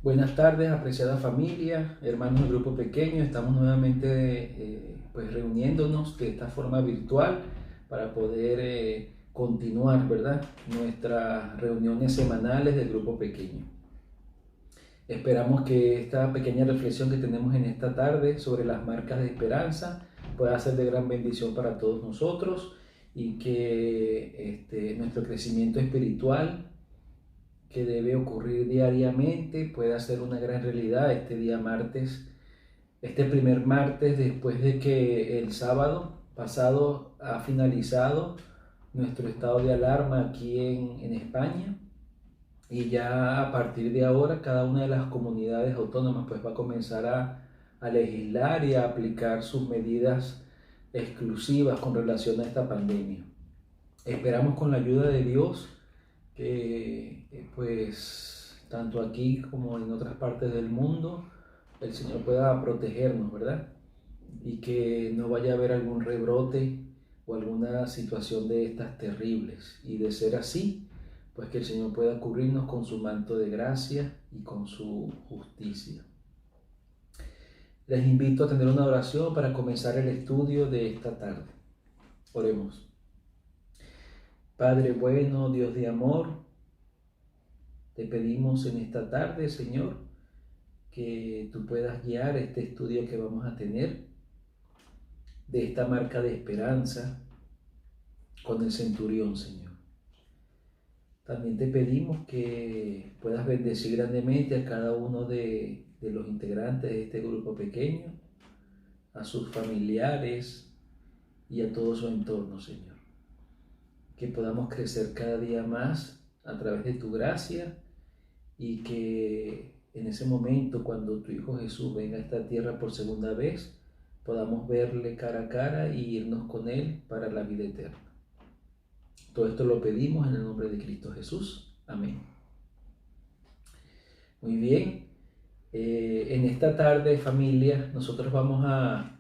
Buenas tardes, apreciada familia, hermanos del grupo pequeño. Estamos nuevamente reuniéndonos de esta forma virtual para poder continuar, ¿verdad? Nuestras reuniones semanales del grupo pequeño. Esperamos que esta pequeña reflexión que tenemos en esta tarde sobre las marcas de esperanza pueda ser de gran bendición para todos nosotros y que nuestro crecimiento espiritual que debe ocurrir diariamente pueda ser una gran realidad este día martes, este primer martes después de que el sábado pasado ha finalizado nuestro estado de alarma aquí en España, y ya a partir de ahora cada una de las comunidades autónomas pues va a comenzar a legislar y a aplicar sus medidas exclusivas con relación a esta pandemia. Esperamos con la ayuda de Dios que pues tanto aquí como en otras partes del mundo el Señor pueda protegernos, ¿verdad? Y que no vaya a haber algún rebrote o alguna situación de estas terribles. Y de ser así, pues que el Señor pueda cubrirnos con su manto de gracia y con su justicia. Les invito a tener una oración para comenzar el estudio de esta tarde. Oremos. Padre bueno, Dios de amor, te pedimos en esta tarde, Señor, que tú puedas guiar este estudio que vamos a tener de esta marca de esperanza con el centurión, Señor. También te pedimos que puedas bendecir grandemente a cada uno de los integrantes de este grupo pequeño, a sus familiares y a todo su entorno, Señor. Que podamos crecer cada día más a través de tu gracia y que en ese momento, cuando tu Hijo Jesús venga a esta tierra por segunda vez, podamos verle cara a cara y irnos con Él para la vida eterna. Todo esto lo pedimos en el nombre de Cristo Jesús. Amén. Muy bien. En esta tarde, familia, nosotros vamos a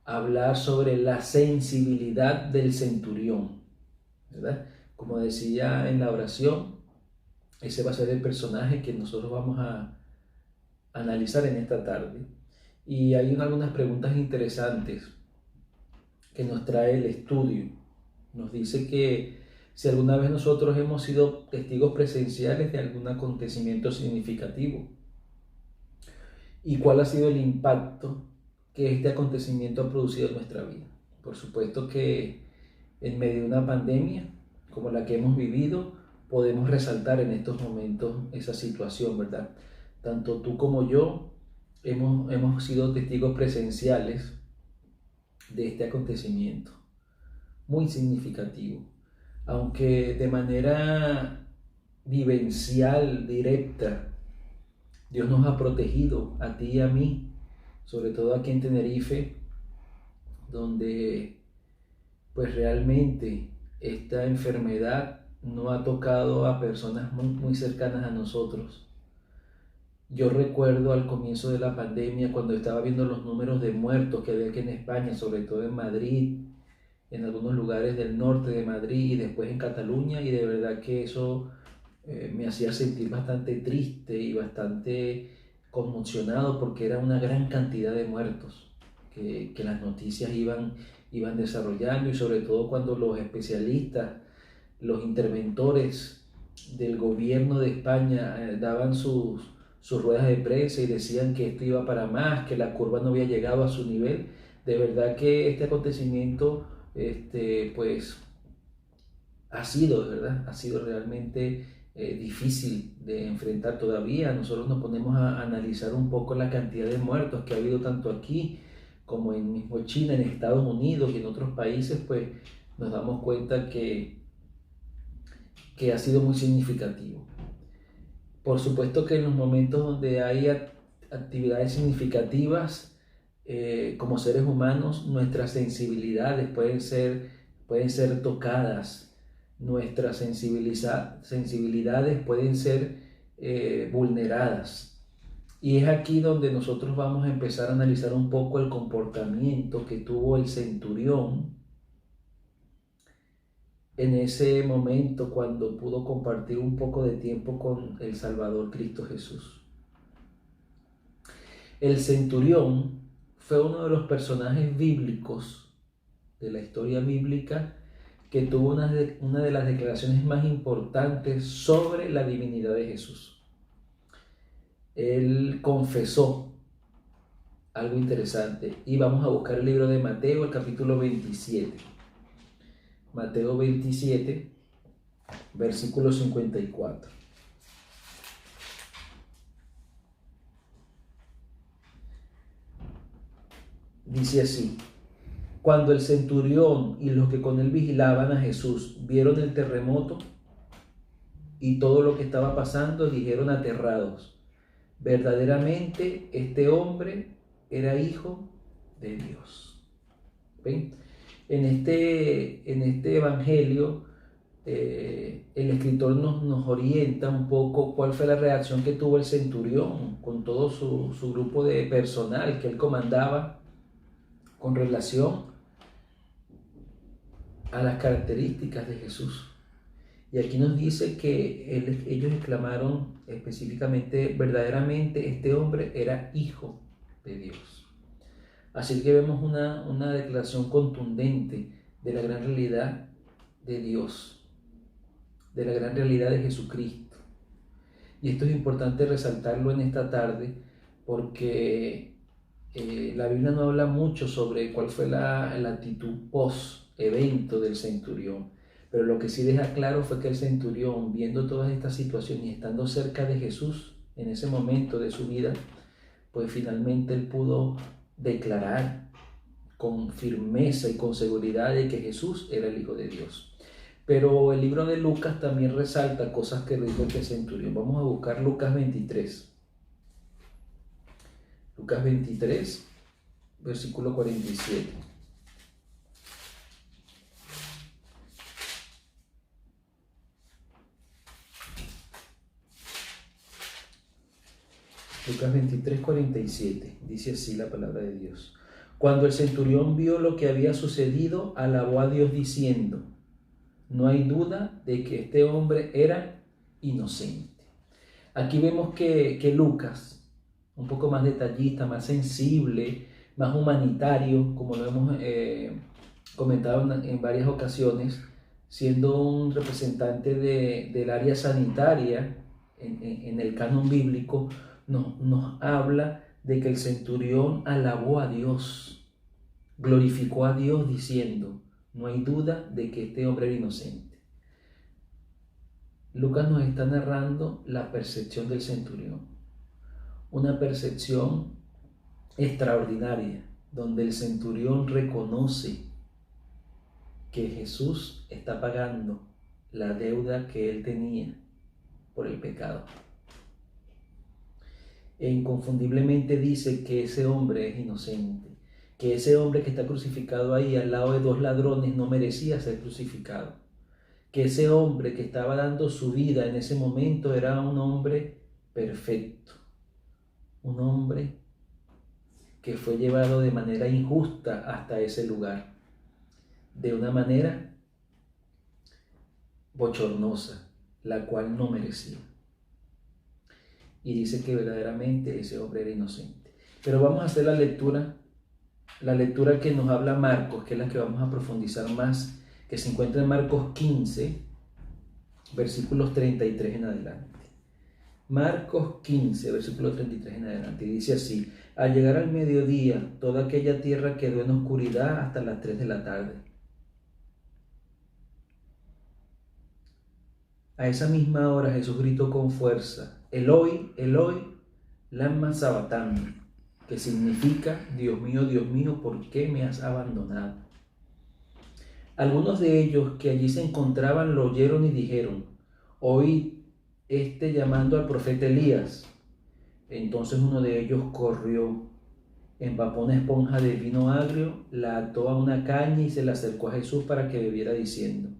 hablar sobre la sensibilidad del centurión, ¿verdad? Como decía en la oración, ese va a ser el personaje que nosotros vamos a analizar en esta tarde. Y hay algunas preguntas interesantes que nos trae el estudio. Nos dice que si alguna vez nosotros hemos sido testigos presenciales de algún acontecimiento significativo y cuál ha sido el impacto que este acontecimiento ha producido en nuestra vida. Por supuesto que en medio de una pandemia como la que hemos vivido, podemos resaltar en estos momentos esa situación, ¿verdad? Tanto tú como yo hemos sido testigos presenciales de este acontecimiento, muy significativo, aunque de manera vivencial, directa, Dios nos ha protegido a ti y a mí, sobre todo aquí en Tenerife, donde pues realmente esta enfermedad no ha tocado a personas muy cercanas a nosotros. Yo recuerdo al comienzo de la pandemia, cuando estaba viendo los números de muertos que había aquí en España, sobre todo en Madrid, en algunos lugares del norte de Madrid y después en Cataluña, y de verdad que eso me hacía sentir bastante triste y bastante conmocionado, porque era una gran cantidad de muertos que las noticias iban desarrollando, y sobre todo cuando los especialistas, los interventores del gobierno de España daban sus ruedas de prensa y decían que esto iba para más, que la curva no había llegado a su nivel. De verdad que este acontecimiento pues ha sido realmente difícil de enfrentar todavía. Nosotros nos ponemos a analizar un poco la cantidad de muertos que ha habido tanto aquí como en mismo China, en Estados Unidos y en otros países, pues nos damos cuenta que ha sido muy significativo. Por supuesto que en los momentos donde hay actividades significativas, como seres humanos, nuestras sensibilidades pueden ser tocadas, nuestras sensibilidades pueden ser vulneradas. Y es aquí donde nosotros vamos a empezar a analizar un poco el comportamiento que tuvo el centurión en ese momento cuando pudo compartir un poco de tiempo con el Salvador Cristo Jesús. El centurión fue uno de los personajes bíblicos de la historia bíblica que tuvo una de las declaraciones más importantes sobre la divinidad de Jesús. Él confesó algo interesante y vamos a buscar el libro de Mateo, el capítulo 27. Mateo 27, versículo 54. Dice así: cuando el centurión y los que con él vigilaban a Jesús vieron el terremoto y todo lo que estaba pasando, dijeron aterrados: verdaderamente este hombre era hijo de Dios. ¿Ven? En este evangelio, el escritor nos orienta un poco cuál fue la reacción que tuvo el centurión con todo su grupo de personal que él comandaba con relación a las características de Jesús. Y aquí nos dice que ellos exclamaron específicamente: verdaderamente este hombre era hijo de Dios. Así que vemos una declaración contundente de la gran realidad de Dios, de la gran realidad de Jesucristo. Y esto es importante resaltarlo en esta tarde porque la Biblia no habla mucho sobre cuál fue la actitud post-evento del centurión. Pero lo que sí deja claro fue que el centurión, viendo todas estas situaciones y estando cerca de Jesús en ese momento de su vida, pues finalmente él pudo declarar con firmeza y con seguridad de que Jesús era el Hijo de Dios. Pero el libro de Lucas también resalta cosas que dijo este centurión. Vamos a buscar Lucas 23. Lucas 23, versículo 47. Lucas 23, 47. Dice así la palabra de Dios: cuando el centurión vio lo que había sucedido, alabó a Dios diciendo: no hay duda de que este hombre era inocente. Aquí vemos que Lucas, un poco más detallista, más sensible, más humanitario, como lo hemos comentado en varias ocasiones, siendo un representante del área sanitaria en el canon bíblico, nos habla de que el centurión alabó a Dios, glorificó a Dios diciendo: no hay duda de que este hombre era inocente. Lucas nos está narrando la percepción del centurión, una percepción extraordinaria, donde el centurión reconoce que Jesús está pagando la deuda que él tenía por el pecado. E inconfundiblemente dice que ese hombre es inocente, que ese hombre que está crucificado ahí al lado de dos ladrones no merecía ser crucificado, que ese hombre que estaba dando su vida en ese momento era un hombre perfecto, un hombre que fue llevado de manera injusta hasta ese lugar, de una manera bochornosa, la cual no merecía. Y dice que verdaderamente ese hombre era inocente. Pero vamos a hacer la lectura que nos habla Marcos, que es la que vamos a profundizar más, que se encuentra en Marcos 15, versículos 33 en adelante. Marcos 15, versículos 33 en adelante, y dice así: al llegar al mediodía, toda aquella tierra quedó en oscuridad hasta las 3 de la tarde. A esa misma hora Jesús gritó con fuerza: Eloi, Eloi, lama sabactani, que significa: Dios mío, ¿por qué me has abandonado? Algunos de ellos que allí se encontraban lo oyeron y dijeron: oíd llamando al profeta Elías. Entonces uno de ellos corrió, empapó una esponja de vino agrio, la ató a una caña y se la acercó a Jesús para que bebiera, diciendo: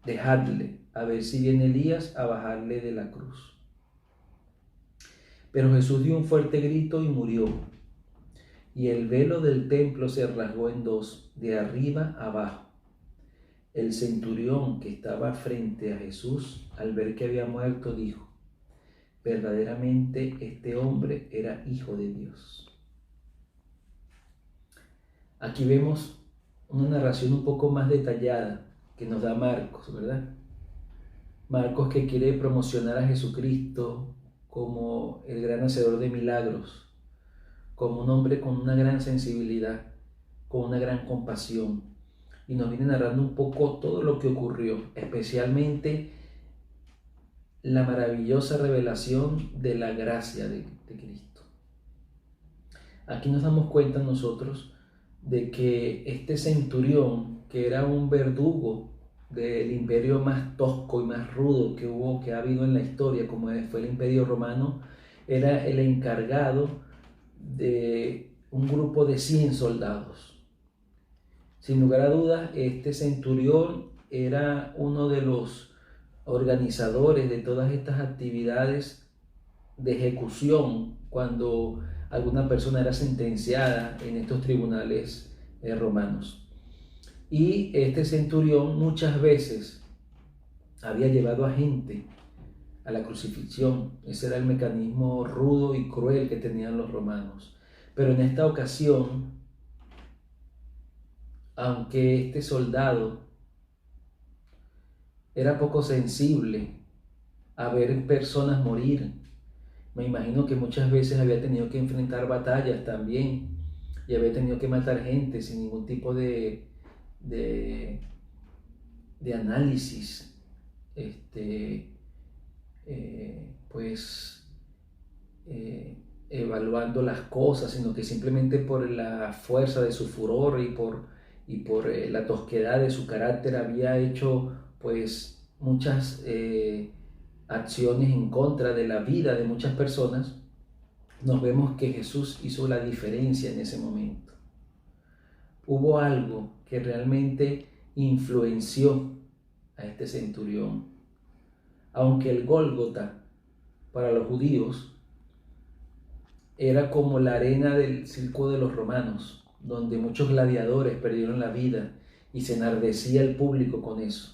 dejadle, a ver si viene Elías a bajarle de la cruz. Pero Jesús dio un fuerte grito y murió. Y el velo del templo se rasgó en dos, de arriba a abajo. El centurión que estaba frente a Jesús, al ver que había muerto, dijo: verdaderamente este hombre era hijo de Dios. Aquí vemos una narración un poco más detallada que nos da Marcos, ¿verdad? Marcos, que quiere promocionar a Jesucristo como el gran hacedor de milagros, como un hombre con una gran sensibilidad, con una gran compasión. Y nos viene narrando un poco todo lo que ocurrió, especialmente la maravillosa revelación de la gracia de Cristo. Aquí nos damos cuenta nosotros de que este centurión, que era un verdugo del imperio más tosco y más rudo que ha habido en la historia, como fue el Imperio Romano, era el encargado de un grupo de 100 soldados. Sin lugar a dudas, este centurión era uno de los organizadores de todas estas actividades de ejecución cuando alguna persona era sentenciada en estos tribunales romanos. Y este centurión muchas veces había llevado a gente a la crucifixión. Ese era el mecanismo rudo y cruel que tenían los romanos. Pero en esta ocasión, aunque este soldado era poco sensible a ver personas morir, me imagino que muchas veces había tenido que enfrentar batallas también y había tenido que matar gente sin ningún tipo de análisis, evaluando las cosas, sino que simplemente por la fuerza de su furor y por la tosquedad de su carácter había hecho pues muchas acciones en contra de la vida de muchas personas. Nos vemos que Jesús hizo la diferencia en ese momento. Hubo algo que realmente influenció a este centurión. Aunque el Gólgota para los judíos era como la arena del circo de los romanos, donde muchos gladiadores perdieron la vida y se enardecía el público con eso.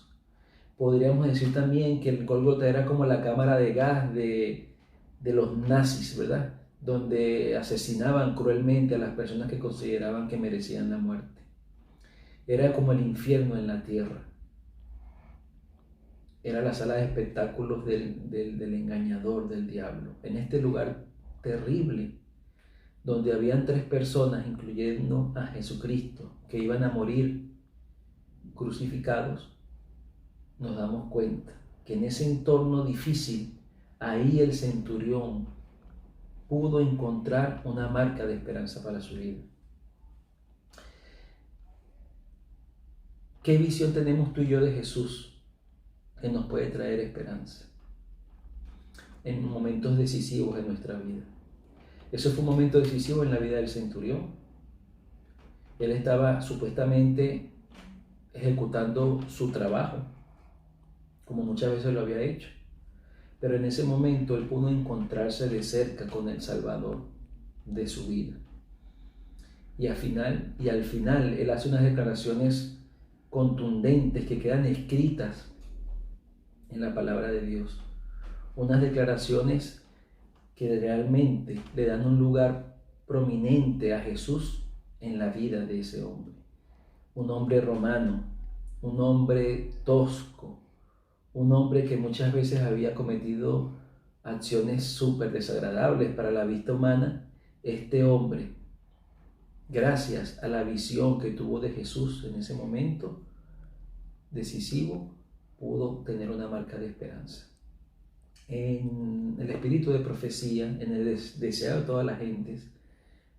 Podríamos decir también que el Gólgota era como la cámara de gas de los nazis, ¿verdad? Donde asesinaban cruelmente a las personas que consideraban que merecían la muerte. Era como el infierno en la tierra. Era la sala de espectáculos del engañador, del diablo. En este lugar terrible, donde habían 3 personas, incluyendo a Jesucristo, que iban a morir crucificados, nos damos cuenta que en ese entorno difícil, ahí el centurión pudo encontrar una marca de esperanza para su vida. ¿Qué visión tenemos tú y yo de Jesús que nos puede traer esperanza en momentos decisivos de nuestra vida? Eso fue un momento decisivo en la vida del centurión. Él estaba supuestamente ejecutando su trabajo, como muchas veces lo había hecho. Pero en ese momento él pudo encontrarse de cerca con el Salvador de su vida. Y al final él hace unas declaraciones contundentes que quedan escritas en la palabra de Dios. Unas declaraciones que realmente le dan un lugar prominente a Jesús en la vida de ese hombre. Un hombre romano, un hombre tosco, un hombre que muchas veces había cometido acciones súper desagradables para la vista humana. Este hombre, gracias a la visión que tuvo de Jesús en ese momento decisivo, pudo tener una marca de esperanza. En el espíritu de profecía, en el deseo de todas las gentes,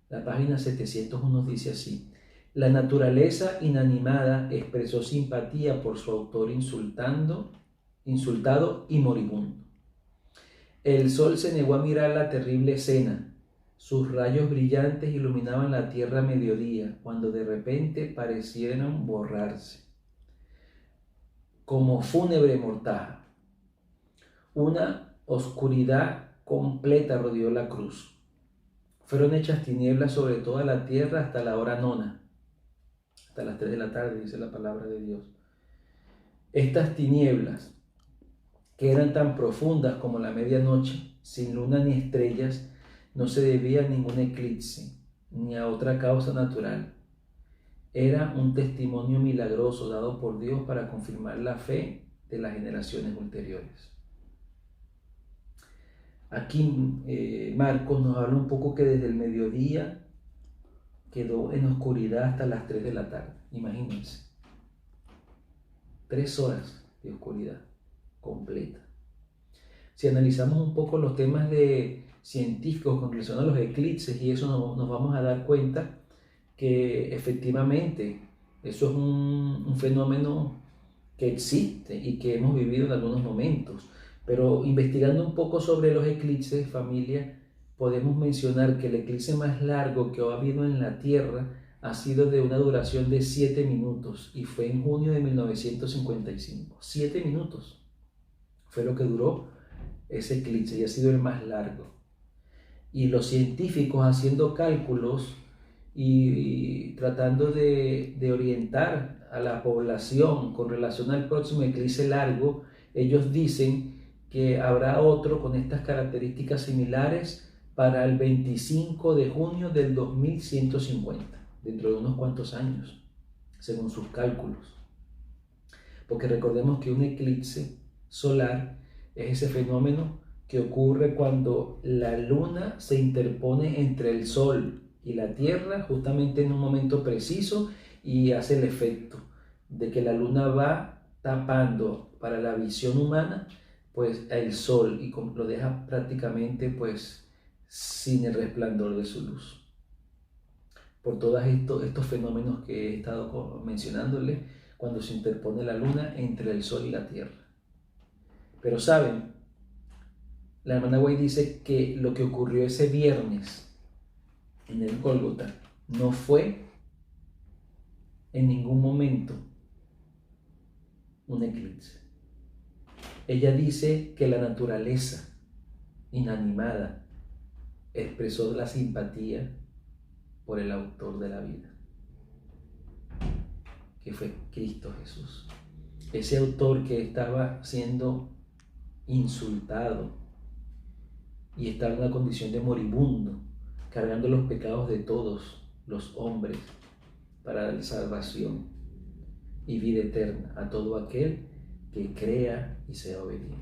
la página 701 dice así: la naturaleza inanimada expresó simpatía por su autor insultado y moribundo. El sol se negó a mirar la terrible escena. Sus rayos brillantes iluminaban la tierra a mediodía, cuando de repente parecieron borrarse, como fúnebre mortaja. Una oscuridad completa rodeó la cruz. Fueron hechas tinieblas sobre toda la tierra hasta la hora 9, hasta las 3 de la tarde, dice la palabra de Dios. Estas tinieblas que eran tan profundas como la medianoche, sin luna ni estrellas, no se debía a ningún eclipse, ni a otra causa natural. Era un testimonio milagroso dado por Dios para confirmar la fe de las generaciones ulteriores. Aquí Marcos nos habla un poco que desde el mediodía quedó en oscuridad hasta las 3 de la tarde. Imagínense. 3 horas de oscuridad completa. Si analizamos un poco los temas científicos con relación a los eclipses y eso nos vamos a dar cuenta que efectivamente eso es un fenómeno que existe y que hemos vivido en algunos momentos. Pero investigando un poco sobre los eclipses, familia, podemos mencionar que el eclipse más largo que ha habido en la Tierra ha sido de una duración de 7 minutos y fue en junio de 1955. 7 minutos fue lo que duró ese eclipse y ha sido el más largo. Y los científicos haciendo cálculos y tratando de orientar a la población con relación al próximo eclipse largo, ellos dicen que habrá otro con estas características similares para el 25 de junio del 2150, dentro de unos cuantos años, según sus cálculos. Porque recordemos que un eclipse solar es ese fenómeno que ocurre cuando la luna se interpone entre el sol y la Tierra justamente en un momento preciso y hace el efecto de que la luna va tapando para la visión humana pues el sol y lo deja prácticamente pues sin el resplandor de su luz. Por todos estos fenómenos que he estado mencionándoles cuando se interpone la luna entre el sol y la Tierra. Pero saben, la hermana White dice que lo que ocurrió ese viernes en el Gólgota no fue en ningún momento un eclipse. Ella dice que la naturaleza inanimada expresó la simpatía por el autor de la vida, que fue Cristo Jesús. Ese autor que estaba siendo insultado y estaba en una condición de moribundo, cargando los pecados de todos los hombres para dar salvación y vida eterna a todo aquel que crea y sea obediente.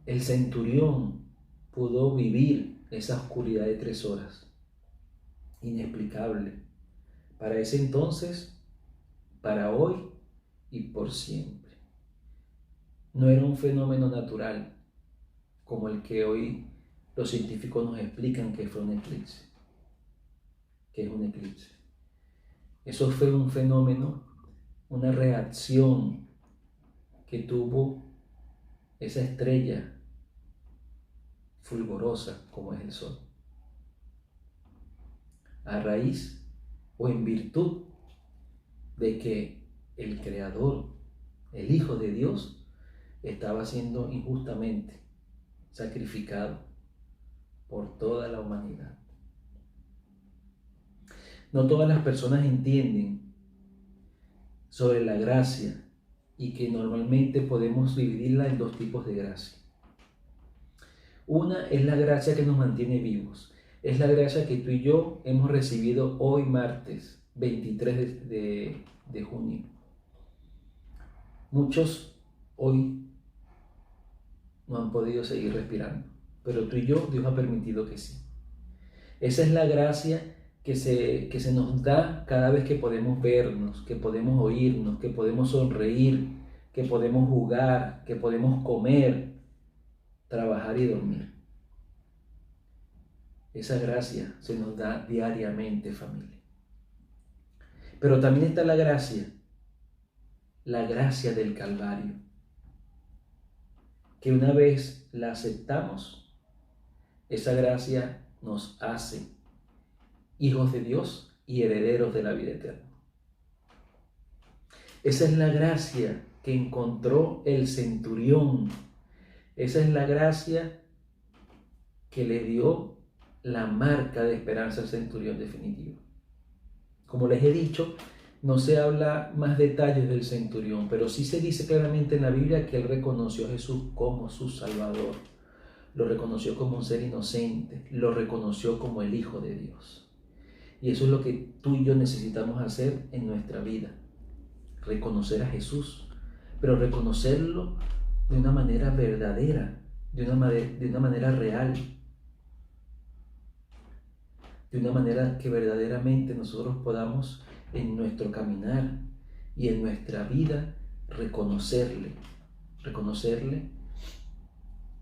El centurión pudo vivir esa oscuridad de 3 horas, inexplicable, para ese entonces, para hoy y por siempre. No era un fenómeno natural como el que hoy los científicos nos explican que fue un eclipse, que es un eclipse. Eso fue un fenómeno, una reacción que tuvo esa estrella fulgorosa como es el sol, a raíz o en virtud de que el Creador, el Hijo de Dios, estaba siendo injustamente sacrificado por toda la humanidad. No todas las personas entienden sobre la gracia y que normalmente podemos dividirla en 2 tipos de gracia. Una es la gracia que nos mantiene vivos. Es la gracia que tú y yo hemos recibido hoy martes 23 de junio. Muchos hoy no han podido seguir respirando, pero tú y yo, Dios ha permitido que sí. Esa es la gracia que se nos da cada vez que podemos vernos, que podemos oírnos, que podemos sonreír, que podemos jugar, que podemos comer, trabajar y dormir. Esa gracia se nos da diariamente, familia. Pero también está la gracia del Calvario, que una vez la aceptamos, esa gracia nos hace hijos de Dios y herederos de la vida eterna. Esa es la gracia que encontró el centurión. Esa es la gracia que le dio la marca de esperanza al centurión definitivo. Como les he dicho, No se habla más detalles del centurión, pero sí se dice claramente en la Biblia que él reconoció a Jesús como su Salvador, lo reconoció como un ser inocente, lo reconoció como el Hijo de Dios. Y eso es lo que tú y yo necesitamos hacer en nuestra vida, reconocer a Jesús, pero reconocerlo de una manera verdadera, de una manera real, de una manera que verdaderamente nosotros podamos en nuestro caminar y en nuestra vida reconocerle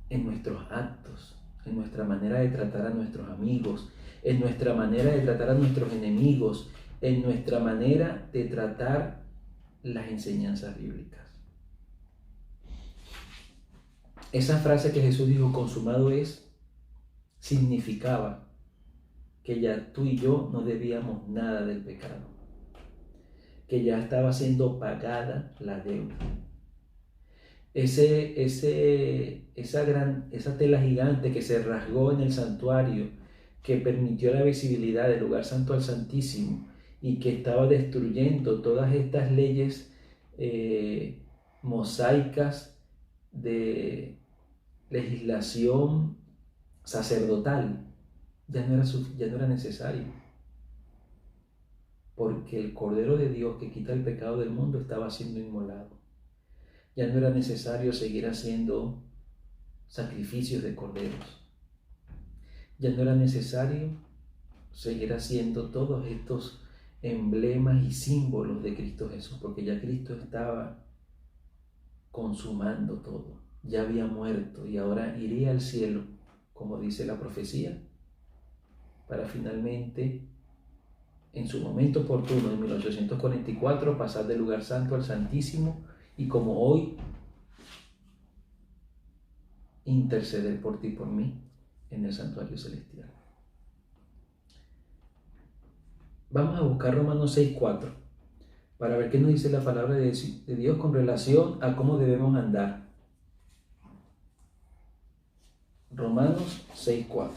en nuestros actos, en nuestra manera de tratar a nuestros amigos, en nuestra manera de tratar a nuestros enemigos, en nuestra manera de tratar las enseñanzas bíblicas. Esa frase que Jesús dijo, consumado es, significaba que ya tú y yo no debíamos nada del pecado, que ya estaba siendo pagada la deuda. Esa tela gigante que se rasgó en el santuario, que permitió la visibilidad del lugar santo al Santísimo y que estaba destruyendo todas estas leyes mosaicas de legislación sacerdotal, ya no era necesario, porque el Cordero de Dios que quita el pecado del mundo estaba siendo inmolado. Ya no era necesario seguir haciendo sacrificios de corderos. Ya no era necesario seguir haciendo todos estos emblemas y símbolos de Cristo Jesús, porque ya Cristo estaba consumando todo. Ya había muerto y ahora iría al cielo, como dice la profecía, para finalmente, en su momento oportuno, en 1844, pasar del lugar santo al Santísimo y como hoy, interceder por ti y por mí en el santuario celestial. Vamos a buscar Romanos 6:4 para ver qué nos dice la palabra de Dios con relación a cómo debemos andar. Romanos 6:4.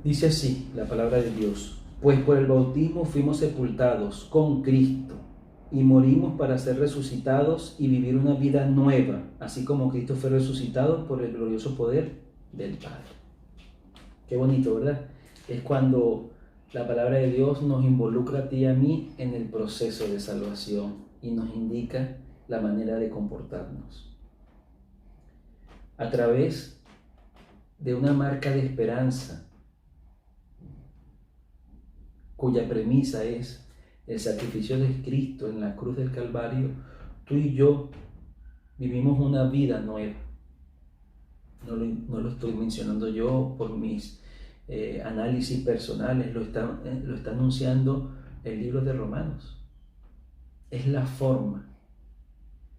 Dice así la palabra de Dios: pues por el bautismo fuimos sepultados con Cristo y morimos para ser resucitados y vivir una vida nueva, así como Cristo fue resucitado por el glorioso poder del Padre. Qué bonito, ¿verdad? Es cuando la palabra de Dios nos involucra a ti y a mí en el proceso de salvación y nos indica la manera de comportarnos. A través de una marca de esperanza, cuya premisa es el sacrificio de Cristo en la cruz del Calvario, tú y yo vivimos una vida nueva. No lo estoy mencionando yo por mis análisis personales, lo está anunciando el libro de Romanos. Es la forma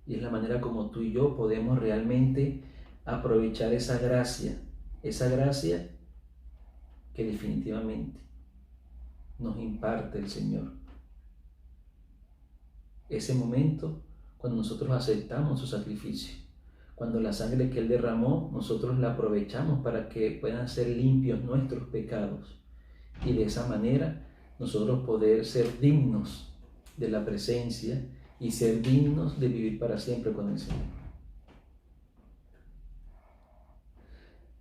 y es la manera como tú y yo podemos realmente aprovechar esa gracia que definitivamente nos imparte el Señor. Ese momento cuando nosotros aceptamos su sacrificio, cuando la sangre que Él derramó, nosotros la aprovechamos para que puedan ser limpios nuestros pecados y de esa manera nosotros poder ser dignos de la presencia y ser dignos de vivir para siempre con el Señor.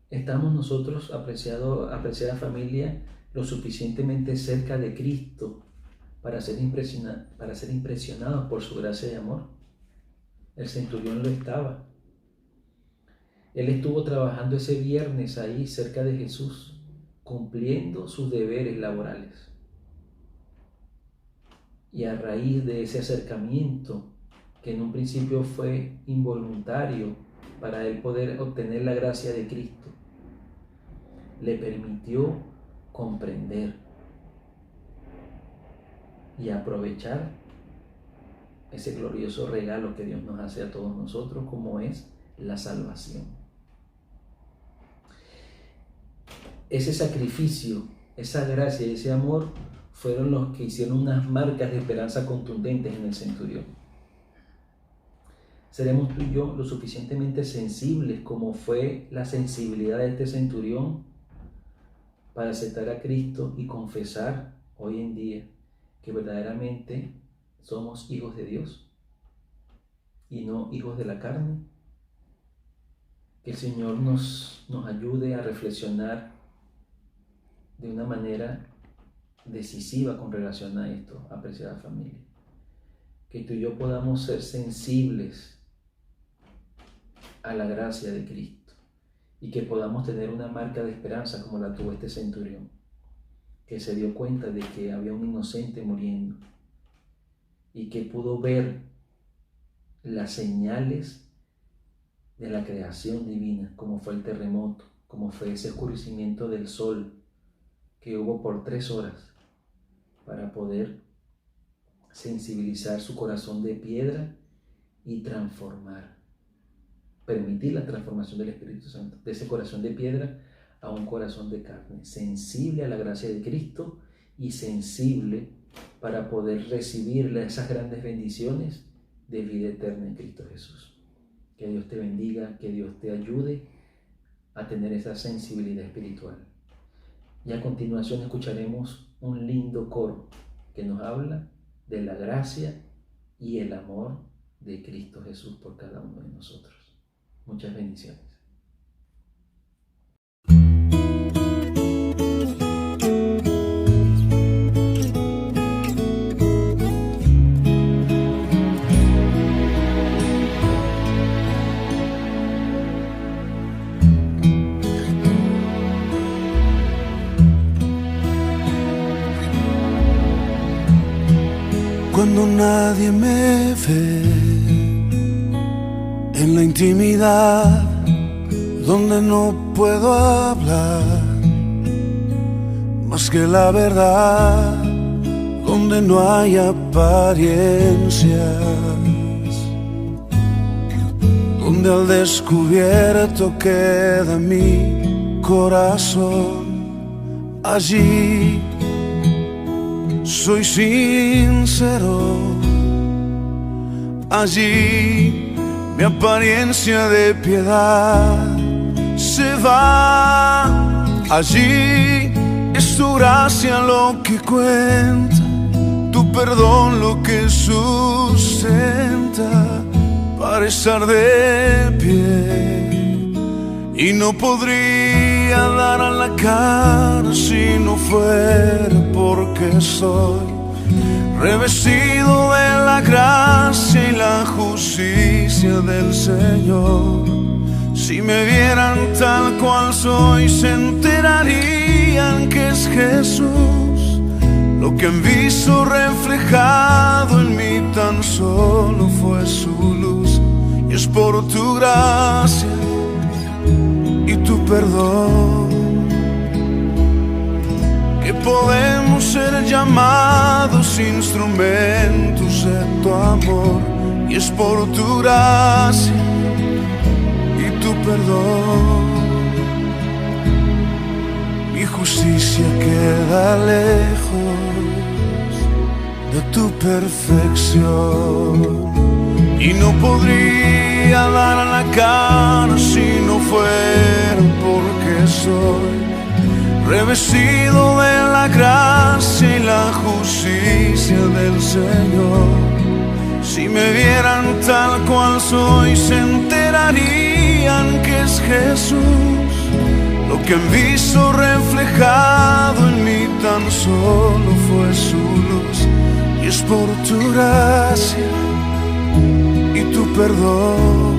¿Estamos nosotros, apreciada familia, lo suficientemente cerca de Cristo para ser impresionados por su gracia y amor? El centurión lo estaba. Él estuvo trabajando ese viernes ahí cerca de Jesús, cumpliendo sus deberes laborales. Y a raíz de ese acercamiento, que en un principio fue involuntario para él poder obtener la gracia de Cristo, le permitió comprender y aprovechar ese glorioso regalo que Dios nos hace a todos nosotros, como es la salvación. Ese sacrificio, esa gracia y ese amor fueron los que hicieron unas marcas de esperanza contundentes en el centurión. ¿Seremos tú y yo lo suficientemente sensibles como fue la sensibilidad de este centurión para aceptar a Cristo y confesar hoy en día que verdaderamente somos hijos de Dios y no hijos de la carne? Que el Señor nos ayude a reflexionar de una manera decisiva con relación a esto, apreciada familia. Que tú y yo podamos ser sensibles a la gracia de Cristo y que podamos tener una marca de esperanza como la tuvo este centurión, que se dio cuenta de que había un inocente muriendo y que pudo ver las señales de la creación divina, como fue el terremoto, como fue ese oscurecimiento del sol que hubo por 3 horas para poder sensibilizar su corazón de piedra y permitir la transformación del Espíritu Santo, de ese corazón de piedra a un corazón de carne, sensible a la gracia de Cristo y sensible para poder recibir esas grandes bendiciones de vida eterna en Cristo Jesús. Que Dios te bendiga, que Dios te ayude a tener esa sensibilidad espiritual. Y a continuación escucharemos un lindo coro que nos habla de la gracia y el amor de Cristo Jesús por cada uno de nosotros. Muchas bendiciones. Cuando nadie me ve en la intimidad, donde no puedo hablar más que la verdad, donde no hay apariencias, donde al descubierto queda mi corazón. Allí soy sincero, allí mi apariencia de piedad se va. Allí es tu gracia lo que cuenta, tu perdón lo que sustenta para estar de pie. Y no podría dar a la cara si no fuera porque soy revestido de la gracia y la justicia del Señor. Si me vieran tal cual soy, se enterarían que es Jesús. Lo que han visto reflejado en mí tan solo fue su luz. Y es por tu gracia y tu perdón que podemos ser llamados instrumentos de tu amor. Y es por tu gracia y tu perdón. Mi justicia queda lejos de tu perfección, y no podría dar a la cara si no fuera porque soy revestido de la gracia y la justicia del Señor. Si me vieran tal cual soy, se enterarían que es Jesús. Lo que han visto reflejado en mí tan solo fue su luz. Y es por tu gracia y tu perdón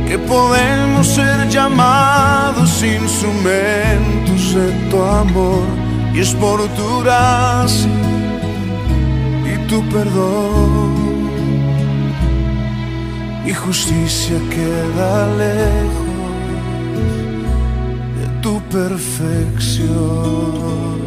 que podemos ser llamados instrumentos de tu amor. Y es por tu gracia y tu perdón. Mi justicia queda lejos de tu perfección.